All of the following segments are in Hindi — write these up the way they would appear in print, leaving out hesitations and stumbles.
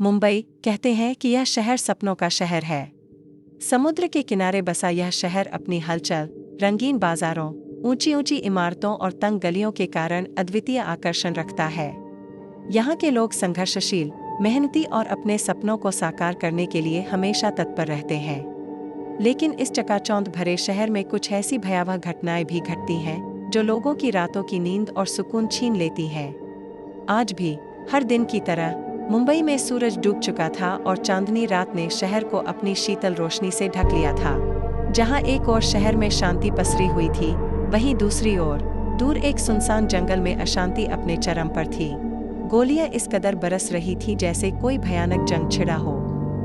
मुंबई कहते हैं कि यह शहर सपनों का शहर है। समुद्र के किनारे बसा यह शहर अपनी हलचल, रंगीन बाजारों, ऊंची ऊंची इमारतों और तंग गलियों के कारण अद्वितीय आकर्षण रखता है। यहाँ के लोग संघर्षशील, मेहनती और अपने सपनों को साकार करने के लिए हमेशा तत्पर रहते हैं। लेकिन इस चकाचौंध भरे शहर में कुछ ऐसी भयावह घटनाएं भी घटती हैं जो लोगों की रातों की नींद और सुकून छीन लेती हैं। आज भी हर दिन की तरह मुंबई में सूरज डूब चुका था और चांदनी रात ने शहर को अपनी शीतल रोशनी से ढक लिया था। जहां एक ओर शहर में शांति पसरी हुई थी, वहीं दूसरी ओर दूर एक सुनसान जंगल में अशांति अपने चरम पर थी। गोलियां इस कदर बरस रही थी जैसे कोई भयानक जंग छिड़ा हो।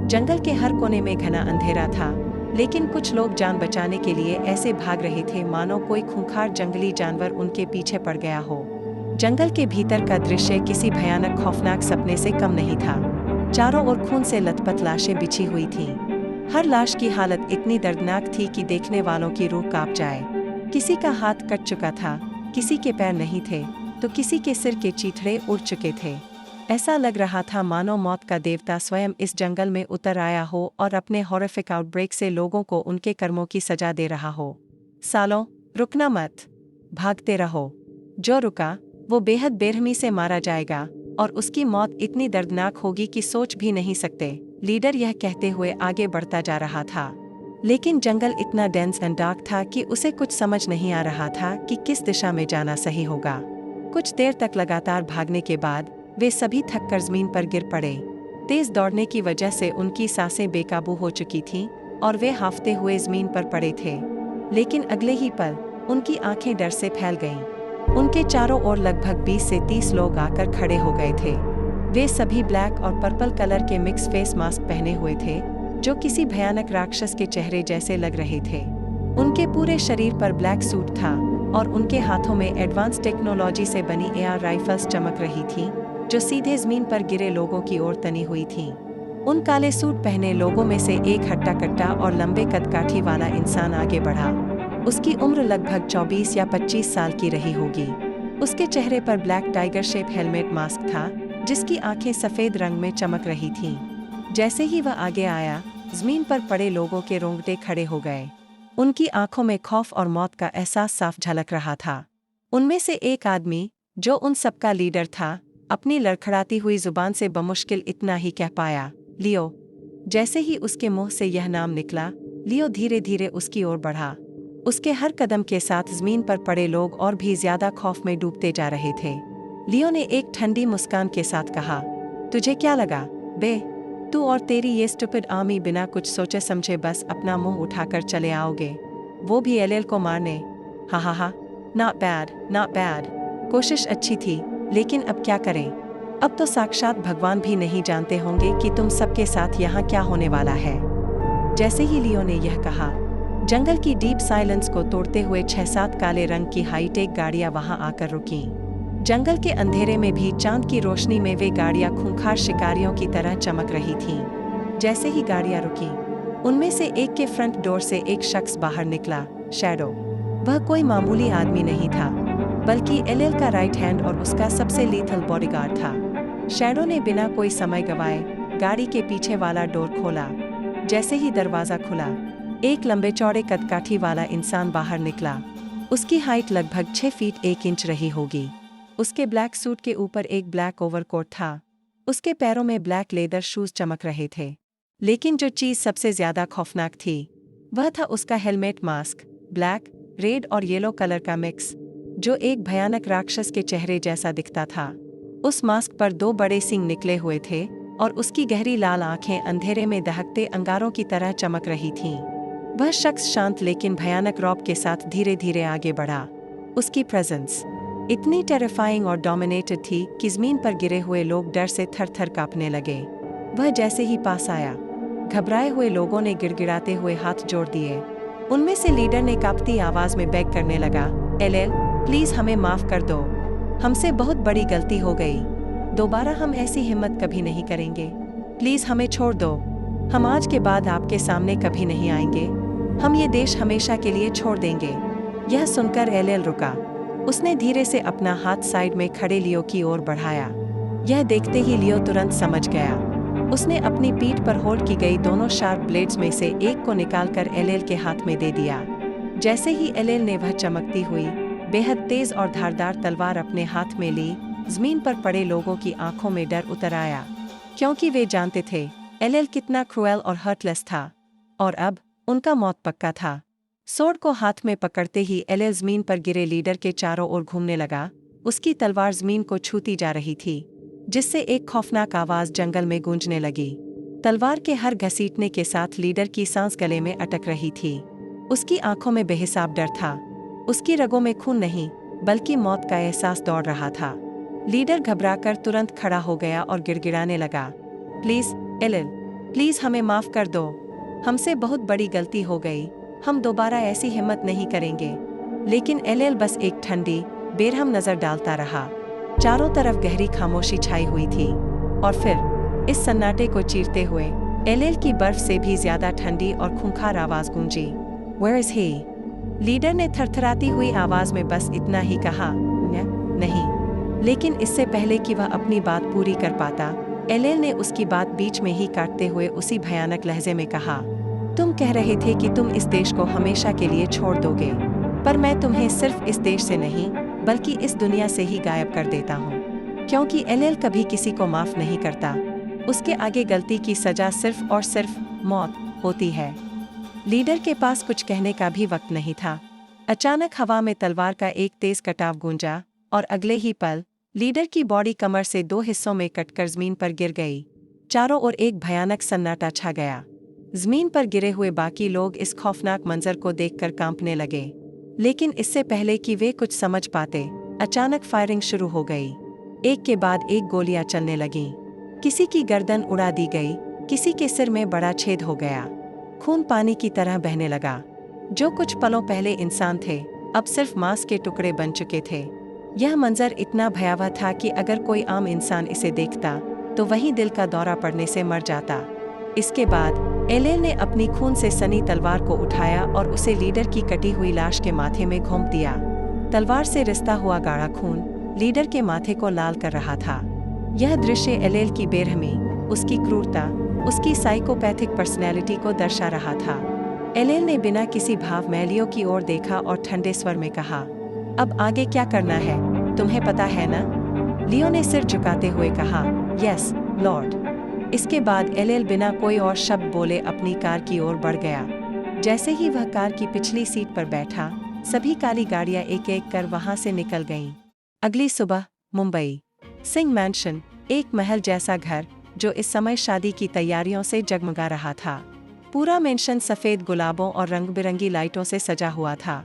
जंगल के हर कोने में घना अंधेरा था, लेकिन कुछ लोग जान बचाने के लिए ऐसे भाग रहे थे मानो कोई खूंखार जंगली जानवर उनके पीछे पड़ गया हो। जंगल के भीतर का दृश्य किसी भयानक खौफनाक सपने से कम नहीं था। चारों ओर खून से लथपथ लाशें बिछी हुई थीं। हर लाश की हालत इतनी दर्दनाक थी कि देखने वालों की रूह कांप जाए। किसी का हाथ कट चुका था, किसी के पैर नहीं थे, तो किसी के सिर के चीथड़े उड़ चुके थे। ऐसा लग रहा था मानो मौत का देवता स्वयं इस जंगल में उतर आया हो और अपने हॉरिफिक आउटब्रेक से लोगों को उनके कर्मों की सजा दे रहा हो। सालों, रुकना मत, भागते रहो। जो रुका वो बेहद बेरहमी से मारा जाएगा और उसकी मौत इतनी दर्दनाक होगी कि सोच भी नहीं सकते। लीडर यह कहते हुए आगे बढ़ता जा रहा था। लेकिन जंगल इतना डेंस एंड डार्क था कि उसे कुछ समझ नहीं आ रहा था कि किस दिशा में जाना सही होगा। कुछ देर तक लगातार भागने के बाद वे सभी थककर जमीन पर गिर पड़े। तेज दौड़ने की वजह से उनकी सांसें बेकाबू हो चुकी थीं और वे हांफते हुए जमीन पर पड़े थे। लेकिन अगले ही पल उनकी आंखें डर से फैल गईं। उनके चारों ओर लगभग 20 से 30 लोग आकर खड़े हो गए थे। वे सभी ब्लैक और पर्पल कलर के मिक्स फेस मास्क पहने हुए थे, जो किसी भयानक राक्षस के चेहरे जैसे लग रहे थे। उनके पूरे शरीर पर ब्लैक सूट था और उनके हाथों में एडवांस टेक्नोलॉजी से बनी एआर राइफल्स चमक रही थीं, जो सीधे जमीन पर गिरे लोगों की ओर तनी हुई थीं। उन काले सूट पहने लोगों में से एक हट्टा कट्टा और लंबे कदकाठी वाला इंसान आगे बढ़ा। उसकी उम्र लगभग 24 या 25 साल की रही होगी। उसके चेहरे पर black tiger shape helmet mask था, जिसकी आंखें सफेद रंग में चमक रही थीं। जैसे ही वह आगे आया, जमीन पर पड़े लोगों के रोंगटे खड़े हो गए। उनकी आंखों में खौफ और मौत का एहसास साफ झलक रहा था। उनमें से एक आदमी, जो उन सबका लीडर था, अपनी लड़खड़ाती हुई जुबान से बमुश्किल इतना ही कह पाया, लियो। जैसे ही उसके मुंह से यह नाम निकला, लियो धीरे धीरे उसकी ओर बढ़ा। उसके हर कदम के साथ जमीन पर पड़े लोग और भी ज्यादा खौफ में डूबते जा रहे थे। लियो ने एक ठंडी मुस्कान के साथ कहा, तुझे क्या लगा, बे? तू और तेरी ये स्टूपिड आर्मी बिना कुछ सोचे समझे बस अपना मुंह उठाकर चले आओगे, वो भी एलएल को मारने? हा हा हा, नॉट बैड, नॉट बैड। कोशिश अच्छी थी, लेकिन अब क्या करें? अब तो साक्षात भगवान भी नहीं जानते होंगे कि तुम सबके साथ यहाँ क्या होने वाला है। जैसे ही लियो ने यह कहा, जंगल की डीप साइलेंस को तोड़ते हुए 6-7 काले रंग की हाईटेक गाड़ियां वहां आकर रुकीं। जंगल के अंधेरे में भी चांद की रोशनी में वे गाड़ियां खूंखार शिकारियों की तरह चमक रही थीं। जैसे ही गाड़ियां रुकीं, उनमें से एक के फ्रंट डोर से एक शख्स बाहर निकला, शैडो। वह कोई मामूली आदमी नहीं था, बल्कि एलएल का राइट हैंड और उसका सबसे लीथल बॉडीगार्ड था। शैडो ने बिना कोई समय गवाए गाड़ी के पीछे वाला डोर खोला। जैसे ही दरवाजा खुला, एक लंबे चौड़े कदकाठी वाला इंसान बाहर निकला। उसकी हाइट लगभग 6 फीट 1 इंच रही होगी। उसके ब्लैक सूट के ऊपर एक ब्लैक ओवरकोट था। उसके पैरों में ब्लैक लेदर शूज चमक रहे थे। लेकिन जो चीज सबसे ज्यादा खौफनाक थी, वह था उसका हेलमेट मास्क, ब्लैक, रेड और येलो कलर का मिक्स, जो एक भयानक राक्षस के चेहरे जैसा दिखता था। उस मास्क पर 2 बड़े सींग निकले हुए थे और उसकी गहरी लाल आंखें अंधेरे में दहकते अंगारों की तरह चमक रही थीं। वह शख्स शांत लेकिन भयानक रौब के साथ धीरे धीरे आगे बढ़ा। उसकी प्रेजेंस इतनी टेरिफाइंग और डोमिनेटेड थी कि जमीन पर गिरे हुए लोग डर से थर-थर कांपने लगे। वह जैसे ही पास आया, घबराए हुए लोगों ने गिड़गिड़ाते हुए हाथ जोड़ दिए। उनमें से लीडर ने कांपती आवाज में बेग करने लगा, एलएल, प्लीज हमें माफ कर दो। हमसे बहुत बड़ी गलती हो गई। दोबारा हम ऐसी हिम्मत कभी नहीं करेंगे। प्लीज हमें छोड़ दो। हम आज के बाद आपके सामने कभी नहीं आएंगे। हम ये देश हमेशा के लिए छोड़ देंगे। यह सुनकर एलएल रुका। उसने धीरे से अपना हाथ साइड में खड़े लियो की ओर बढ़ाया। यह देखते ही लियो तुरंत समझ गया। उसने अपनी पीठ पर होल्ड की गई दोनों शार्प ब्लेड्स में से एक को निकालकर एलेल के हाथ में दे दिया। जैसे ही एलेल ने वह चमकती हुई बेहद तेज और धारदार तलवार अपने हाथ में ली, जमीन पर पड़े लोगों की आंखों में डर उतर आया, क्योंकि वे जानते थे एलेल कितना क्रूएल और हर्टलेस था, और अब उनका मौत पक्का था। सोर्ड को हाथ में पकड़ते ही एलेल जमीन पर गिरे लीडर के चारों ओर घूमने लगा। उसकी तलवार जमीन को छूती जा रही थी, जिससे एक खौफनाक आवाज जंगल में गूंजने लगी। तलवार के हर घसीटने के साथ लीडर की सांस गले में अटक रही थी। उसकी आंखों में बेहिसाब डर था। उसकी रगों में खून नहीं, बल्कि मौत का एहसास दौड़ रहा था। लीडर घबराकर तुरंत खड़ा हो गया और गिड़गिड़ाने लगा, प्लीज एलेल, प्लीज हमें माफ कर दो। हमसे बहुत बड़ी गलती हो गई। हम दोबारा ऐसी हिम्मत नहीं करेंगे। लेकिन एलेल बस एक ठंडी, बेरहम नजर डालता रहा। चारों तरफ गहरी खामोशी छाई हुई थी, और फिर इस सन्नाटे को चीरते हुए एलेल की बर्फ से भी ज्यादा ठंडी और खूंखार आवाज गूंजी, Where is he? लीडर ने थरथराती हुई आवाज में बस इतना ही कहा, नहीं। लेकिन इससे पहले कि वह अपनी बात पूरी कर पाता, एलेल ने उसकी बात बीच में ही काटते हुए उसी भयानक लहजे में कहा, तुम कह रहे थे कि तुम इस देश को हमेशा के लिए छोड़ दोगे, पर मैं तुम्हें सिर्फ इस देश से नहीं, बल्कि इस दुनिया से ही गायब कर देता हूँ। क्योंकि एलेल कभी किसी को माफ नहीं करता। उसके आगे गलती की सजा सिर्फ और सिर्फ मौत होती है। लीडर के पास कुछ कहने का भी वक्त नहीं था। अचानक हवा में तलवार का एक तेज कटाव गूंजा, और अगले ही पल लीडर की बॉडी कमर से दो हिस्सों में कटकर जमीन पर गिर गई। चारों ओर एक भयानक सन्नाटा छा गया। जमीन पर गिरे हुए बाकी लोग इस खौफनाक मंजर को देखकर कांपने लगे। लेकिन इससे पहले कि वे कुछ समझ पाते, अचानक फायरिंग शुरू हो गई। एक के बाद एक गोलियां चलने लगीं। किसी की गर्दन उड़ा दी गई, किसी के सिर में बड़ा छेद हो गया। खून पानी की तरह बहने लगा। जो कुछ पलों पहले इंसान थे, अब सिर्फ मांस के टुकड़े बन चुके थे। यह मंजर इतना भयावह था कि अगर कोई आम इंसान इसे देखता, तो वहीं दिल का दौरा पड़ने से मर जाता। इसके बाद एलेल ने अपनी खून से सनी तलवार को उठाया और उसे लीडर की कटी हुई लाश के माथे में घोंप दिया। तलवार से रिसता हुआ गाढ़ा खून लीडर के माथे को लाल कर रहा था। यह दृश्य एलेल की बेरहमी, उसकी क्रूरता, उसकी साइकोपैथिक पर्सनैलिटी को दर्शा रहा था। एलेल ने बिना किसी भाव मैलियो की ओर देखा और ठंडे स्वर में कहा, अब आगे क्या करना है, तुम्हें पता है ना? लियो ने सिर झुकाते हुए कहा, यस लॉर्ड। इसके बाद एलेल बिना कोई और शब्द बोले अपनी कार की ओर बढ़ गया। जैसे ही वह कार की पिछली सीट पर बैठा, सभी काली गाड़ियां एक एक कर वहां से निकल गईं। अगली सुबह मुंबई। सिंह मैंशन, एक महल जैसा घर जो इस समय शादी की तैयारियों से जगमगा रहा था। पूरा मेंशन सफेद गुलाबों और रंग बिरंगी लाइटों से सजा हुआ था।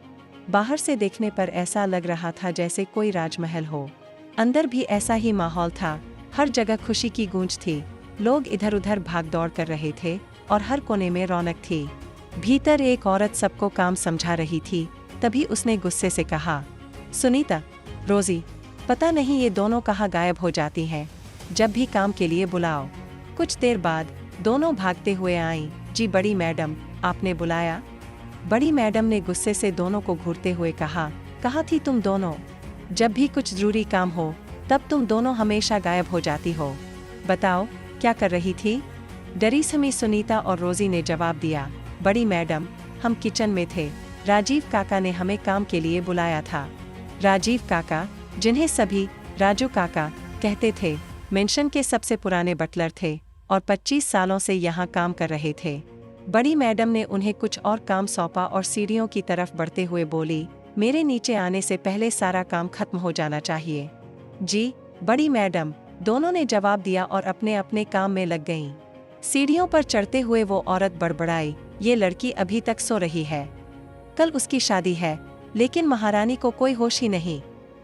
बाहर से देखने पर ऐसा लग रहा था जैसे कोई राजमहल हो। अंदर भी ऐसा ही माहौल था। हर जगह खुशी की गूंज थी। लोग इधर उधर भाग दौड़ कर रहे थे और हर कोने में रौनक थी। भीतर एक औरत सबको काम समझा रही थी। तभी उसने गुस्से से कहा, सुनीता, रोजी, पता नहीं ये दोनों कहाँ गायब हो जाती हैं। जब भी काम के लिए बुलाओ। कुछ देर बाद दोनों भागते हुए आईं। जी बड़ी मैडम, आपने बुलाया? बड़ी मैडम ने गुस्से से दोनों को घूरते हुए कहा, कहाँ थी तुम दोनों? जब भी कुछ जरूरी काम हो, तब तुम दोनों हमेशा गायब हो जाती हो। बताओ, क्या कर रही थी? डरी समी सुनीता और रोजी ने जवाब दिया, बड़ी मैडम, हम किचन में थे। राजीव काका ने हमें काम के लिए बुलाया था। राजीव काका, जिन्हें सभी राजू काका कहते थे, मेंशन के सबसे पुराने बटलर थे और 25 सालों से यहाँ काम कर रहे थे। बड़ी मैडम ने उन्हें कुछ और काम सौंपा और सीढ़ियों की तरफ बढ़ते हुए बोली, मेरे नीचे आने से पहले सारा काम खत्म हो जाना चाहिए। जी बड़ी मैडम, दोनों ने जवाब दिया और अपने अपने काम में लग गईं। सीढ़ियों पर चढ़ते हुए वो औरत बड़बड़ाई, ये लड़की अभी तक सो रही है। कल उसकी शादी है, लेकिन महारानी को कोई होश ही नहीं।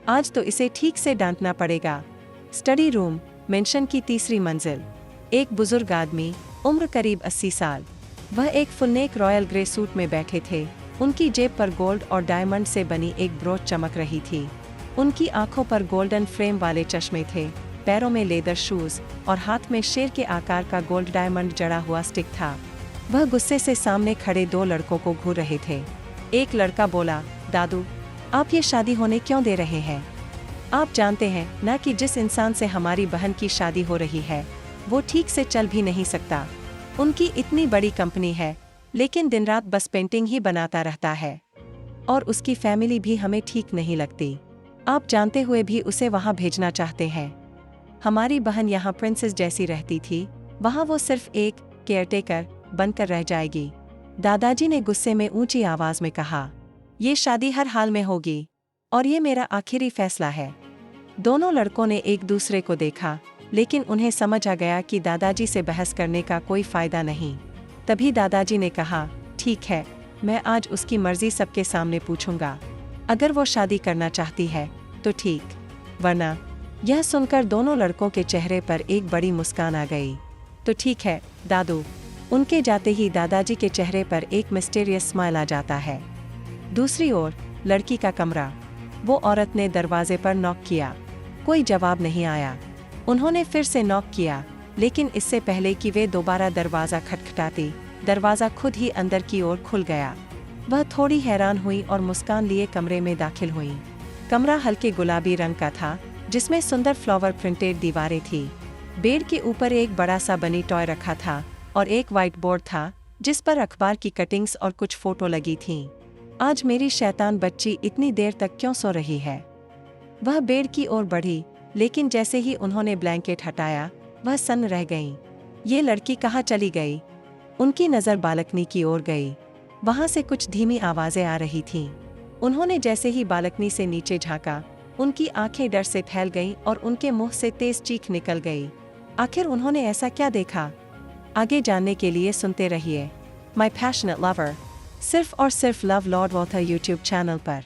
आज तो इसे ठीक से डांटना पड़ेगा। स्टडी रूम, मेंशन की तीसरी मंजिल। एक बुजुर्ग आदमी, उम्र करीब 80 साल। वह एक फुलनेक रॉयल ग्रे सूट में बैठे थे। उनकी जेब पर गोल्ड और डायमंड से बनी एक ब्रोच चमक रही थी। उनकी आंखों पर गोल्डन फ्रेम वाले चश्मे थे, पैरों में लेदर शूज और हाथ में शेर के आकार का गोल्ड डायमंड जड़ा हुआ स्टिक था। वह गुस्से से सामने खड़े दो लड़कों को घूर रहे थे। एक लड़का बोला, दादू, आप ये शादी होने क्यों दे रहे हैं? आप जानते हैं ना कि जिस इंसान से हमारी बहन की शादी हो रही है, वो ठीक से चल भी नहीं सकता। उनकी इतनी बड़ी कंपनी है, लेकिन दिन रात बस पेंटिंग ही बनाता रहता है। और उसकी फैमिली भी हमें ठीक नहीं लगती। आप जानते हुए भी उसे वहाँ भेजना चाहते हैं। हमारी बहन यहाँ प्रिंसेस जैसी रहती थी, वहाँ वो सिर्फ एक केयरटेकर बनकर रह जाएगी। दादाजी ने गुस्से में ऊंची आवाज में कहा, ये शादी हर हाल में होगी और ये मेरा आखिरी फैसला है। दोनों लड़कों ने एक दूसरे को देखा, लेकिन उन्हें समझ आ गया कि दादाजी से बहस करने का कोई फायदा नहीं। तभी दादाजी ने कहा, ठीक है, मैं आज उसकी मर्जी सबके सामने पूछूंगा। अगर वो शादी करना चाहती है तो ठीक, वरना। यह सुनकर दोनों लड़कों के चेहरे पर एक बड़ी मुस्कान आ गई। तो ठीक है दादू। उनके जाते ही दादाजी के चेहरे पर एक मिस्टीरियस स्माइल आ जाता है। दूसरी ओर लड़की का कमरा। वो औरत ने दरवाजे पर नॉक किया। कोई जवाब नहीं आया। उन्होंने फिर से नॉक किया, लेकिन इससे पहले कि वे दोबारा दरवाज़ा खटखटाती, दरवाज़ा खुद ही अंदर की ओर खुल गया। वह थोड़ी हैरान हुई और मुस्कान लिए कमरे में दाखिल हुई। कमरा हल्के गुलाबी रंग का था, जिसमें सुंदर फ्लावर प्रिंटेड दीवारें थी। बेड के ऊपर एक बड़ा सा बनी टॉय रखा था और एक व्हाइट बोर्ड था, जिस पर अखबार की कटिंग्स और कुछ फोटो लगी थीं। आज मेरी शैतान बच्ची इतनी देर तक क्यों सो रही है? वह बेड की ओर बढ़ी, लेकिन जैसे ही उन्होंने ब्लैंकेट हटाया, वह सन्न रह गईं। ये लड़की कहाँ चली गई? उनकी नज़र बालकनी की ओर गई। वहाँ से कुछ धीमी आवाज़ें आ रही थीं। उन्होंने जैसे ही बालकनी से नीचे झांका, उनकी आंखें डर से फैल गईं और उनके मुंह से तेज चीख निकल गई। आखिर उन्होंने ऐसा क्या देखा? आगे जानने के लिए सुनते रहिए माई पैशनेट लवर, सिर्फ और सिर्फ लव लॉर्ड वॉथर यूट्यूब चैनल पर।